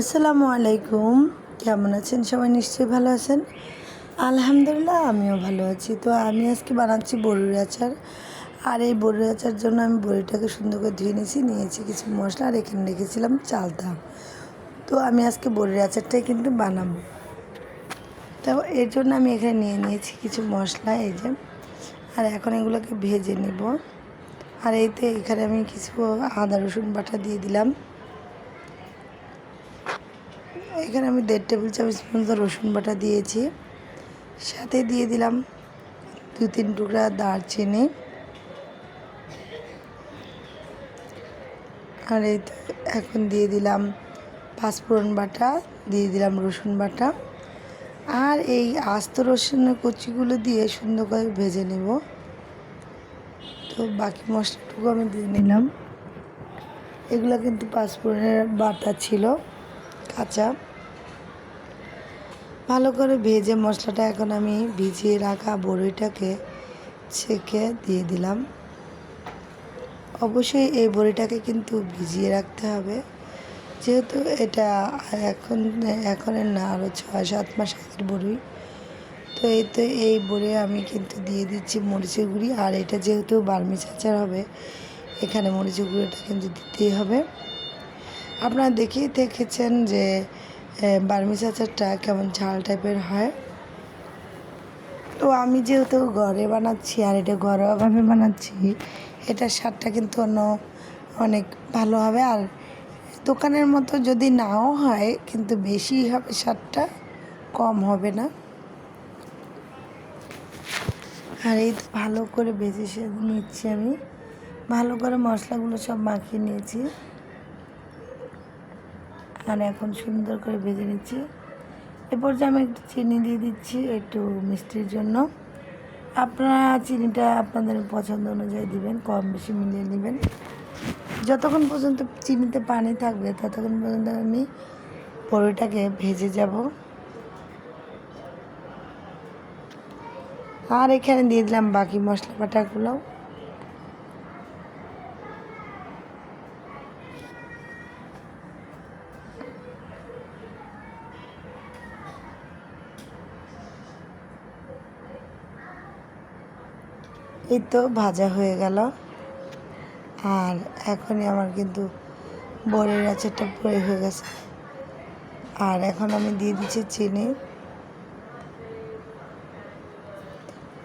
আসসালামু আলাইকুম। কেমন আছেন সবাই? নিশ্চয়ই ভালো আছেন। আলহামদুলিল্লাহ আমিও ভালো আছি। তো আমি আজকে বানাচ্ছি বড়ির আচার। আর এই বড়ির আচার জন্য আমি বড়িটাকে সুন্দর করে ধুয়ে নিয়েছি কিছু মশলা, আর এখানে রেখেছিলাম চালতা। তো আমি আজকে বড়ির আচারটাই কিন্তু বানাবো। তো এর জন্য আমি এখানে নিয়েছি কিছু মশলা, এই যে। আর এখন এগুলোকে ভেজে নেব। আর এখানে আমি কিছু আদা রসুন বাটা দিয়ে দিলাম। এখানে আমি 1.5 টেবিল চামচ মতো রসুন বাটা দিয়েছি। সাথে দিয়ে দিলাম 2-3 টুকরা দারচিনি। আর এখন দিয়ে দিলাম পাঁচফোড়ন বাটা, দিয়ে দিলাম রসুন বাটা। আর এই আস্ত রসুনের কুচিগুলো দিয়ে সুন্দর করে ভেজে নেব। তো বাকি মশলাটুকু আমি দিয়ে নিলাম। এগুলো কিন্তু পাঁচফোড়নের বাটা ছিল কাঁচা। ভালো করে ভেজে মশলাটা এখন আমি ভিজিয়ে রাখা বড়িটাকে ছেঁকে দিয়ে দিলাম। অবশ্যই এই বড়িটাকে কিন্তু ভিজিয়ে রাখতে হবে, যেহেতু এটা এখনের না, আরও 6-7 মাস আগের বড়ি। তো এই বড়ি আমি কিন্তু দিয়ে দিচ্ছি মরিচের গুঁড়ি। আর এটা যেহেতু বার্মিজ আচার হবে, এখানে মরিচের গুঁড়োটা কিন্তু দিতেই হবে। আপনারা দেখেছেন যে বার্মিজ আচারটা কেমন ঝাল টাইপের হয়। তো আমি যেহেতু ঘরে বানাচ্ছি, আর এটা ঘরোয়াভাবে বানাচ্ছি, এটার স্বাদটা কিন্তু অনেক ভালো হবে। আর দোকানের মতো যদি নাও হয়, কিন্তু বেশি হবে, স্বাদটা কম হবে না। আর ভালো করে ভেজে নিচ্ছি আমি। ভালো করে মশলাগুলো সব মাখিয়ে নিয়েছি। আর এখন সুন্দর করে ভেজে নিচ্ছি। এরপর যে আমি একটু চিনি দিয়ে দিচ্ছি একটু মিষ্টির জন্য। আপনারা চিনিটা আপনাদের পছন্দ অনুযায়ী দিবেন, কম বেশি মিলিয়ে নেবেন। যতক্ষণ পর্যন্ত চিনিতে পানি থাকবে ততক্ষণ পর্যন্ত আমি বড়িটাকে ভেজে যাব। আর এখানে দিয়ে দিলাম বাকি মশলা বাটাগুলো। এই তো ভাজা হয়ে গেল। আর এখনই আমার কিন্তু বড়ির আচারটা পুরো হয়ে গেছে। আর এখন আমি দিয়ে দিচ্ছি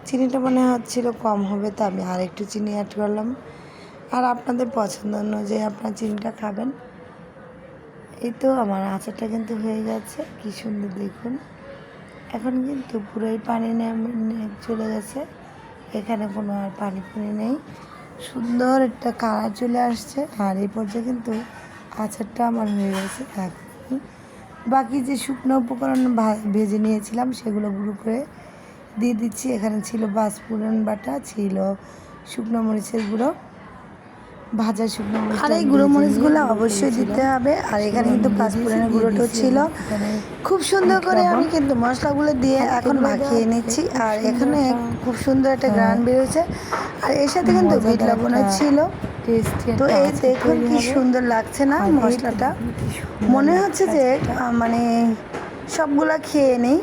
চিনিটা মনে হচ্ছিল কম হবে, তো আমি আর একটু চিনি অ্যাড করলাম। আর আপনাদের পছন্দ অনুযায়ী আপনার চিনিটা খাবেন। এই তো আমার আচারটা কিন্তু হয়ে গেছে, কি সুন্দর দেখুন। এখন কিন্তু পুরোই পানি চলে গেছে, এখানে কোনো আর পানি নেই। সুন্দর একটা কালার চলে আসছে। আর এই পর্যায়ে কিন্তু আচারটা আমার হয়ে গেছে। এখন বাকি যে শুকনো উপকরণ ভেজে নিয়েছিলাম সেগুলো গুঁড়ো করে দিয়ে দিচ্ছি। এখানে ছিল পাঁচফোড়ন বাটা, ছিল শুকনো মরিচের গুঁড়ো, ভাজা শুকনো মরিচ। আর এই গুঁড়ো মরিচগুলো অবশ্যই দিতে হবে। আর এখানে কিন্তু পাঁচফোড়নের গুঁড়োটাও ছিল। খুব সুন্দর করে আমি কিন্তু মশলাগুলো দিয়ে এখন মাখিয়ে নিচ্ছি। আর এখানে খুব সুন্দর একটা গ্রান বেরোচ্ছে। আর এর সাথে কিন্তু বিট লবণও ছিল। তো এই দেখুন কি সুন্দর লাগছে না মশলাটা। মনে হচ্ছে যে মানে সবগুলা খেয়ে নেই।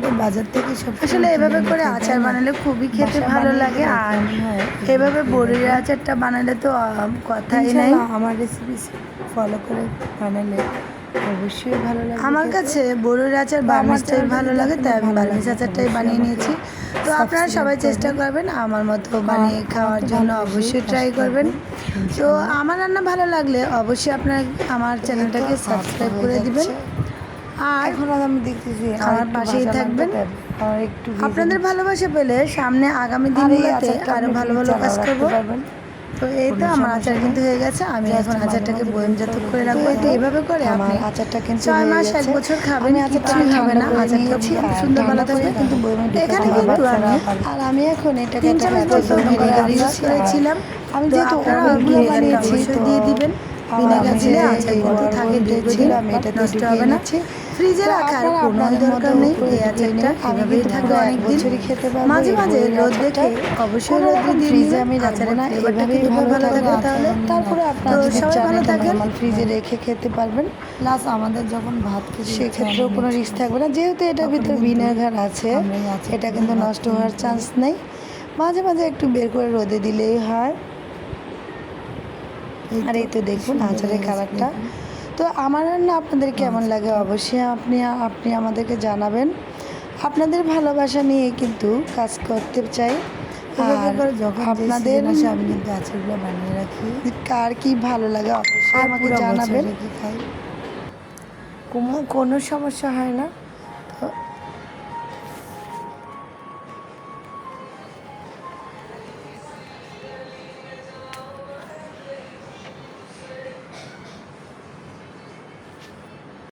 তো বাজার থেকে সব আসলে এভাবে করে আচার বানালে খুবই খেতে ভালো লাগে। আর এভাবে বড়ির আচারটা বানালে তো কথাই নাই। আমার রেসিপি ফলো করে বানালে অবশ্যই ভালো লাগে। আমার কাছে বড়ির আচার বার্মিজটাই ভালো লাগে, তাই আমি বার্মিজ আচারটাই বানিয়ে নিয়েছি। তো আপনারা সবাই চেষ্টা করবেন আমার মতো বানিয়ে খাওয়ার জন্য, অবশ্যই ট্রাই করবেন। তো আমার রান্না ভালো লাগলে অবশ্যই আপনারা আমার চ্যানেলটাকে সাবস্ক্রাইব করে দিবেন। আর এখন আমি দেখতেছি আমার পাশেই থাকবেন। আপনাদের ভালোবাসা পেলে সামনে আগামী দিনগুলোতে আরও ভালো ভালো কাজ করবো। তো এই তো আমার আচার কিন্তু হয়ে গেছে। আমি এখন আচারটাকে বয়মজাত করে রাখবো। তো এইভাবে করে আপনি আচারটা কিন্তু 6 মাস 1 বছর খাবেন, কিছুই হবে না। আচারটা খুব সুন্দর ভালো থাকবে। কিন্তু এখানে কিন্তু আমি এখন এটাকে 3 চামচ মতো ভিনেগার ইউজ করেছিলাম। আমি যেহেতু অনেকগুলো বানিয়েছি, তো দিয়ে দিবেন। ভিনেগার দিলে আচার কিন্তু থাকে দীর্ঘদিন, আমি এটা নষ্ট হবে না। ফ্রিজে রাখার কোনো দরকার নেই, এই আচারটা এভাবেই থাকবে অনেকদিন। খেতে মাঝে মাঝে রোদ দেখে অবশ্যই রোদ্রে দিয়ে ফ্রিজে দিবেন, আমি আচারের না, ফ্লেভারটা এভাবেই কিন্তু খুব ভালো থাকবে তাহলে। তারপরে আপনারা তো যদি সবাই চান ভালো এটা থাকেন। নরমাল ফ্রিজে রেখে খেতে পারবেন। প্লাস আমাদের যখন ভাত খেতে সেক্ষেত্রেও কোনো রিস্ক থাকবে না, যেহেতু এটার ভিতরে ভিনেগার আছে এটা কিন্তু নষ্ট হওয়ার চান্স নেই। মাঝে মাঝে একটু বের করে রোদে দিলেই হয়। আর এই তো দেখুন আচারের কালারটা। তো আমার রান্না আপনাদের কেমন লাগে অবশ্যই আপনি আমাদেরকে জানাবেন। আপনাদের ভালোবাসা নিয়ে কিন্তু কাজ করতে চাই। আর আপনাদের আমি কিন্তু আচারগুলো বানিয়ে রাখি, কার কি ভালো লাগে অবশ্যই আর আমাকে পুরো বছর জানাবেন। রেখে খাই। কোনো সমস্যা হয় না।